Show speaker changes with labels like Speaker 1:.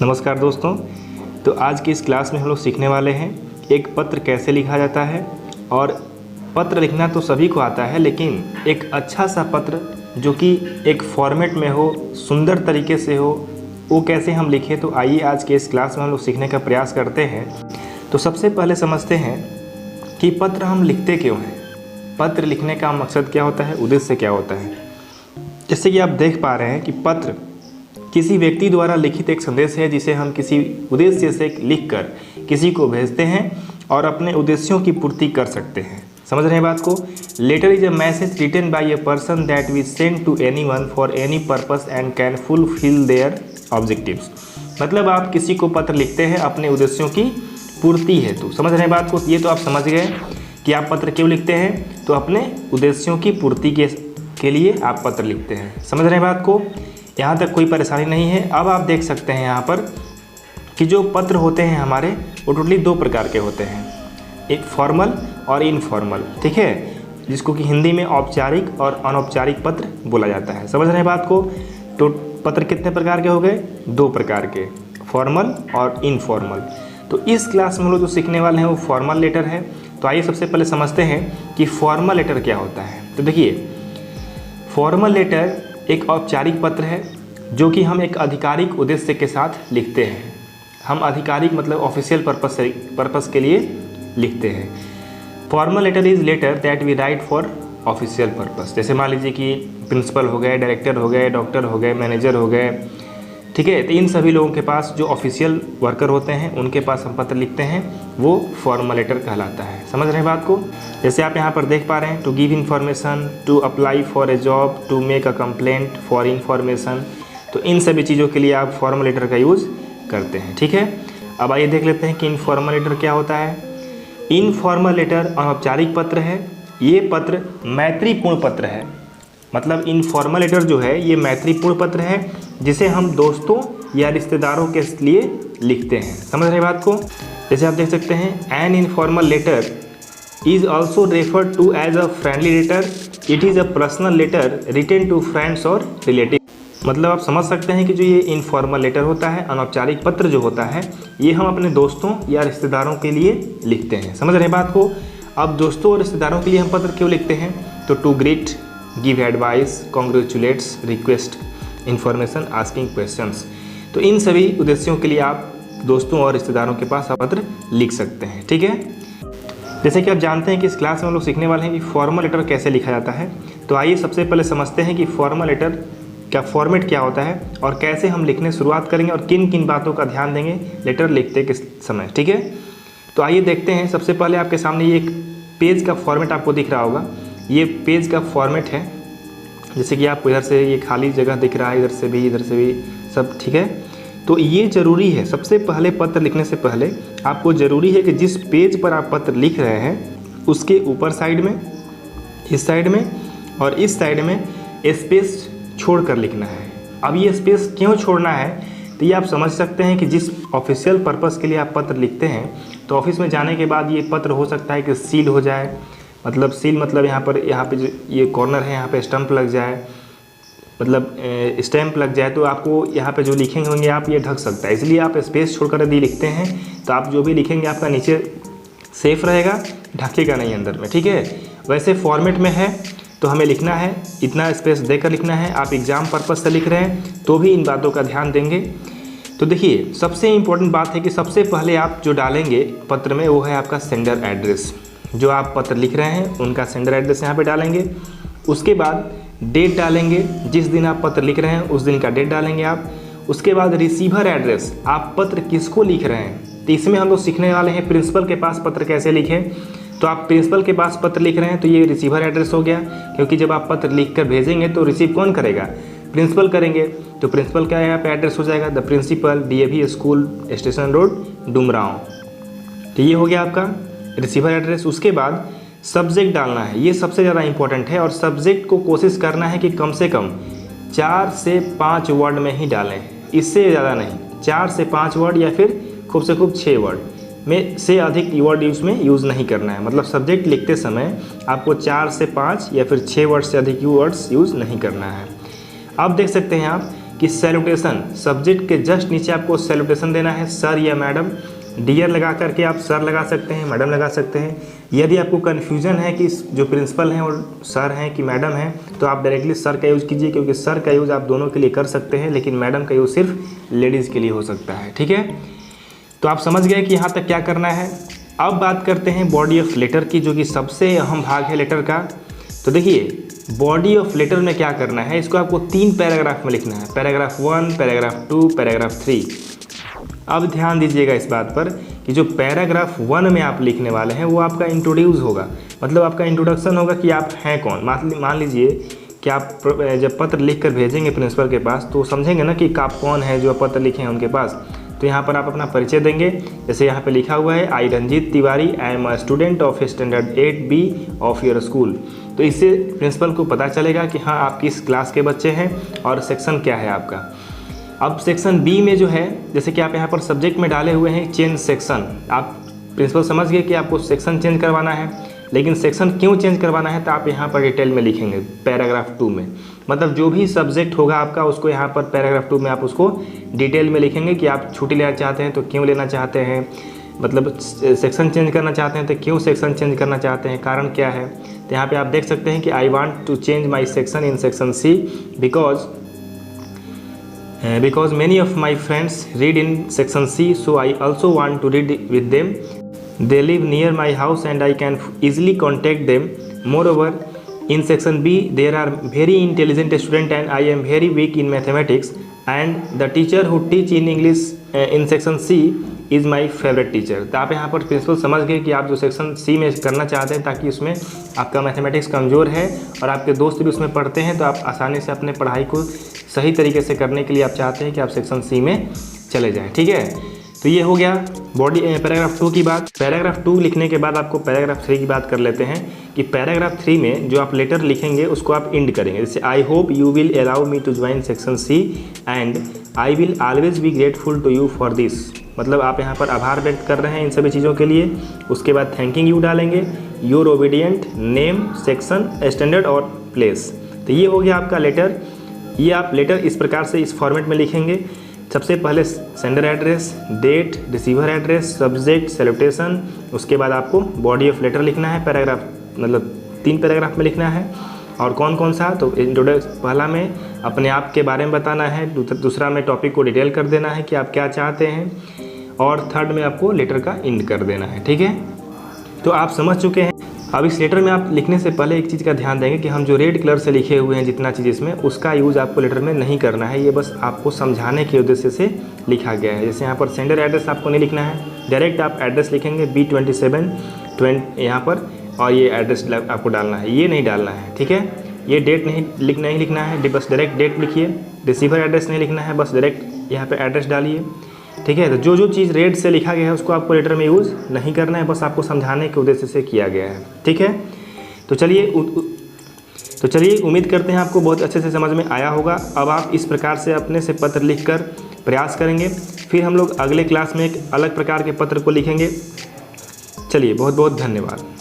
Speaker 1: नमस्कार दोस्तों। तो आज की इस क्लास में हम लोग सीखने वाले हैं एक पत्र कैसे लिखा जाता है। और पत्र लिखना तो सभी को आता है, लेकिन एक अच्छा सा पत्र जो कि एक फॉर्मेट में हो, सुंदर तरीके से हो, वो कैसे हम लिखें। तो आइए आज के इस क्लास में हम लोग सीखने का प्रयास करते हैं। तो सबसे पहले समझते हैं कि पत्र हम लिखते क्यों हैं, पत्र लिखने का मकसद क्या होता है, उद्देश्य क्या होता है। जैसे कि आप देख पा रहे हैं कि पत्र किसी व्यक्ति द्वारा लिखित एक संदेश है जिसे हम किसी उद्देश्य से लिखकर किसी को भेजते हैं और अपने उद्देश्यों की पूर्ति कर सकते हैं। समझ रहे हैं बात को। Letter is a message written by a person that we send to anyone for any purpose and can fulfil their objectives. मतलब आप किसी को पत्र लिखते हैं अपने उद्देश्यों की पूर्ति हेतु। समझ रहे हैं बात को। ये तो आप समझ गए कि आप पत्र क्यों लिखते हैं, तो अपने उद्देश्यों की पूर्ति के लिए आप पत्र लिखते हैं। समझ रहे हैं बात को। यहाँ तक कोई परेशानी नहीं है। अब आप देख सकते हैं यहाँ पर कि जो पत्र होते हैं हमारे, वो टोटली दो प्रकार के होते हैं, एक फॉर्मल और इनफॉर्मल। ठीक है, जिसको कि हिंदी में औपचारिक और अनौपचारिक पत्र बोला जाता है। समझ रहे हैं बात को। तो पत्र कितने प्रकार के हो गए? दो प्रकार के, फॉर्मल और इनफॉर्मल। तो इस क्लास में हम लोग जो सीखने वाले हैं वो फॉर्मल लेटर है। तो आइए सबसे पहले समझते हैं कि फॉर्मल लेटर क्या होता है। तो देखिए, फॉर्मल लेटर एक औपचारिक पत्र है जो कि हम एक आधिकारिक उद्देश्य के साथ लिखते हैं। हम आधिकारिक मतलब ऑफिशियल पर्पस के लिए लिखते हैं। Formal letter is letter that we write for official purpose. जैसे मान लीजिए कि प्रिंसिपल हो गए, डायरेक्टर हो गए, डॉक्टर हो गए, मैनेजर हो गए। ठीक है, तो इन सभी लोगों के पास जो ऑफिशियल वर्कर होते हैं उनके पास हम पत्र लिखते हैं, वो फॉर्मल लेटर कहलाता है। समझ रहे हैं बात को। जैसे आप यहाँ पर देख पा रहे हैं, to give information, to apply for a job, to make a complaint for information. तो इन सभी चीज़ों के लिए आप फॉर्मल लेटर का यूज़ करते हैं। ठीक है, अब आइए देख लेते हैं कि इनफॉर्मल लेटर क्या होता है। इनफॉर्मल लेटर अनौपचारिक पत्र है। ये पत्र मैत्रीपूर्ण पत्र है। मतलब इनफॉर्मल लेटर जो है ये मैत्रीपूर्ण पत्र है, जिसे हम दोस्तों या रिश्तेदारों के लिए लिखते हैं। समझ रहे बात को। जैसे आप देख सकते हैं, an informal letter is also referred to as a friendly letter. It is a personal letter written to friends और रिलेटिव। मतलब आप समझ सकते हैं कि जो ये इनफॉर्मल लेटर होता है, अनौपचारिक पत्र जो होता है, ये हम अपने दोस्तों या रिश्तेदारों के लिए लिखते हैं। समझ रहे बात को। अब दोस्तों और रिश्तेदारों के लिए हम पत्र क्यों लिखते हैं? तो to greet, give advice, congratulates, request information, asking questions. तो इन सभी उद्देश्यों के लिए आप दोस्तों और रिश्तेदारों के पास पत्र लिख सकते हैं। ठीक है, जैसे कि आप जानते हैं कि इस क्लास में हम लोग सीखने वाले हैं कि फॉर्मल लेटर कैसे लिखा जाता है। तो आइए सबसे पहले समझते हैं कि फॉर्मल लेटर का फॉर्मेट क्या होता है और कैसे हम लिखने शुरुआत करेंगे और किन किन बातों का ध्यान देंगे लेटर लिखते के समय। ठीक है, तो आइए देखते हैं। सबसे पहले आपके सामने ये एक पेज का फॉर्मेट आपको दिख रहा होगा। ये पेज का फॉर्मेट है। जैसे कि आपको इधर से ये खाली जगह दिख रहा है, इधर से भी सब। ठीक है, तो ये ज़रूरी है। सबसे पहले पत्र लिखने से पहले आपको ज़रूरी है कि जिस पेज पर आप पत्र लिख रहे हैं उसके ऊपर साइड में, इस साइड में और इस साइड में स्पेस छोड़ कर लिखना है। अब ये स्पेस क्यों छोड़ना है, तो ये आप समझ सकते हैं कि जिस ऑफिशियल पर्पस के लिए आप पत्र लिखते हैं, तो ऑफिस में जाने के बाद ये पत्र हो सकता है कि सील हो जाए। मतलब सील मतलब यहाँ पे जो ये कॉर्नर है, यहाँ पे स्टैंप लग जाए, मतलब स्टैंप लग जाए, तो आपको यहाँ पे जो लिखेंगे होंगे आप ये ढक सकता है। इसलिए आप स्पेस छोड़कर यदि लिखते हैं तो आप जो भी लिखेंगे आपका नीचे सेफ रहेगा, ढकेगा नहीं अंदर में। ठीक है, वैसे फॉर्मेट में है तो हमें लिखना है, इतना स्पेस देकर लिखना है। आप एग्ज़ाम पर्पज़ से लिख रहे हैं तो भी इन बातों का ध्यान देंगे। तो देखिए, सबसे इम्पोर्टेंट बात है कि सबसे पहले आप जो डालेंगे पत्र में वो है आपका सेंडर एड्रेस। जो आप पत्र लिख रहे हैं उनका सेंडर एड्रेस यहाँ पे डालेंगे। उसके बाद डेट डालेंगे, जिस दिन आप पत्र लिख रहे हैं उस दिन का डेट डालेंगे आप। उसके बाद रिसीवर एड्रेस, आप पत्र किसको लिख रहे हैं। तो इसमें हम लोग सीखने वाले हैं प्रिंसिपल के पास पत्र कैसे लिखें। तो आप प्रिंसिपल के पास पत्र लिख रहे हैं तो ये रिसीवर एड्रेस हो गया, क्योंकि जब आप पत्र लिख कर भेजेंगे तो रिसीव कौन करेगा? प्रिंसिपल करेंगे। तो प्रिंसिपल का यहाँ पे एड्रेस हो जाएगा, the principal, DAV school, station road, Dumraon. तो ये हो गया आपका रिसीवर एड्रेस। उसके बाद सब्जेक्ट डालना है, ये सबसे ज़्यादा इंपॉर्टेंट है। और सब्जेक्ट को कोशिश करना है कि कम से कम 4 से 5 वर्ड में ही डालें, इससे ज़्यादा नहीं। 4 से 5 वर्ड या फिर खूब से खूब 6 वर्ड में से अधिक वर्ड उसमें यूज़ नहीं करना है। मतलब सब्जेक्ट लिखते समय आपको 4 से 5 या फिर 6 वर्ड से अधिक वर्ड्स यूज़ नहीं करना है। अब देख सकते हैं आप कि सैल्यूटेशन, सब्जेक्ट के जस्ट नीचे आपको सैल्यूटेशन देना है, सर या मैडम। डियर लगा करके आप सर लगा सकते हैं, मैडम लगा सकते हैं। यदि आपको कन्फ्यूजन है कि जो प्रिंसिपल हैं और सर हैं कि मैडम हैं, तो आप डायरेक्टली सर का यूज़ कीजिए, क्योंकि सर का यूज़ आप दोनों के लिए कर सकते हैं, लेकिन मैडम का यूज़ सिर्फ लेडीज़ के लिए हो सकता है। ठीक है, तो आप समझ गए कि यहाँ तक क्या करना है। अब बात करते हैं बॉडी ऑफ लेटर की, जो कि सबसे अहम भाग है लेटर का। तो देखिए, बॉडी ऑफ लेटर में क्या करना है, इसको आपको 3 पैराग्राफ में लिखना है, पैराग्राफ 1, पैराग्राफ 2, पैराग्राफ 3। अब ध्यान दीजिएगा इस बात पर कि जो पैराग्राफ 1 में आप लिखने वाले हैं वो आपका इंट्रोड्यूस होगा, मतलब आपका इंट्रोडक्शन होगा कि आप हैं कौन। मान लीजिए कि आप जब पत्र लिख कर भेजेंगे प्रिंसिपल के पास, तो समझेंगे ना कि आप कौन है जो पत्र लिखे हैं उनके पास। तो यहाँ पर आप अपना परिचय देंगे, जैसे यहाँ पे लिखा हुआ है, I Ranjit Tiwari, I am a student of standard 8B of your school. तो इससे प्रिंसिपल को पता चलेगा कि हाँ, आप किस क्लास के बच्चे हैं और सेक्शन क्या है आपका। अब सेक्शन बी में जो है, जैसे कि आप यहाँ पर सब्जेक्ट में डाले हुए हैं चेंज सेक्शन, आप प्रिंसिपल समझ गए कि आपको सेक्शन चेंज करवाना है, लेकिन सेक्शन क्यों चेंज करवाना है तो आप यहाँ पर डिटेल में लिखेंगे पैराग्राफ 2 में। मतलब जो भी सब्जेक्ट होगा आपका, उसको यहाँ पर पैराग्राफ 2 में आप उसको डिटेल में लिखेंगे कि आप छुट्टी लेना चाहते हैं तो क्यों लेना चाहते हैं, मतलब सेक्शन चेंज करना चाहते हैं तो क्यों सेक्शन चेंज करना चाहते हैं, कारण क्या है। तो यहाँ पे आप देख सकते हैं कि I want to change my section in section C because many of my friends read in section C, so I also want to read with them. They live near my house and I can easily contact them. Moreover, in section B there are very intelligent students and I am very weak in mathematics, and the teacher who teach in English in section C is my favorite teacher. तो आप यहाँ पर principal समझ गए कि आप जो section C में करना चाहते हैं, ताकि उसमें आपका मैथमेटिक्स कमज़ोर है और आपके दोस्त भी उसमें पढ़ते हैं, तो आप आसानी से अपने पढ़ाई को सही तरीके से करने के लिए आप चाहते हैं कि आप सेक्शन सी में चले जाएं। ठीक है, तो ये हो गया बॉडी पैराग्राफ 2 की बात। पैराग्राफ 2 लिखने के बाद आपको पैराग्राफ 3 की बात कर लेते हैं कि पैराग्राफ 3 में जो आप लेटर लिखेंगे उसको आप इंड करेंगे, जैसे I hope you will allow me to join section C and I will always be grateful to you for this. मतलब आप यहाँ पर आभार व्यक्त कर रहे हैं इन सभी चीज़ों के लिए। उसके बाद थैंकिंग यू डालेंगे, your obedient, name, section, standard और प्लेस। तो ये हो गया आपका लेटर। ये आप लेटर इस प्रकार से इस फॉर्मेट में लिखेंगे। सबसे पहले sender address, date, receiver address, subject, salutation. उसके बाद आपको बॉडी ऑफ लेटर लिखना है, पैराग्राफ मतलब 3 पैराग्राफ में लिखना है। और कौन कौन सा, तो इंट्रोडक्शन पहला में अपने आप के बारे में बताना है, दूसरा में टॉपिक को डिटेल कर देना है कि आप क्या चाहते हैं, और थर्ड में आपको लेटर का इंड कर देना है। ठीक है, तो आप समझ चुके हैं। अब इस लेटर में आप लिखने से पहले एक चीज़ का ध्यान देंगे कि हम जो रेड कलर से लिखे हुए हैं जितना चीज़ इसमें, उसका यूज़ आपको लेटर में नहीं करना है। ये बस आपको समझाने के उद्देश्य से लिखा गया है। जैसे यहाँ पर सेंडर एड्रेस आपको नहीं लिखना है, डायरेक्ट आप एड्रेस लिखेंगे B27 यहाँ पर, और ये एड्रेस आपको डालना है, ये नहीं डालना है। ठीक है, ये डेट नहीं लिखना है, बस डायरेक्ट डेट लिखिए। रिसीवर एड्रेस नहीं लिखना है, बस डायरेक्ट यहाँ पर एड्रेस डालिए। ठीक है, तो जो चीज़ रेड से लिखा गया है उसको आपको लेटर में यूज़ नहीं करना है, बस आपको समझाने के उद्देश्य से किया गया है। ठीक है, तो चलिए उम्मीद करते हैं आपको बहुत अच्छे से समझ में आया होगा। अब आप इस प्रकार से अपने से पत्र लिखकर प्रयास करेंगे, फिर हम लोग अगले क्लास में एक अलग प्रकार के पत्र को लिखेंगे। चलिए, बहुत बहुत धन्यवाद।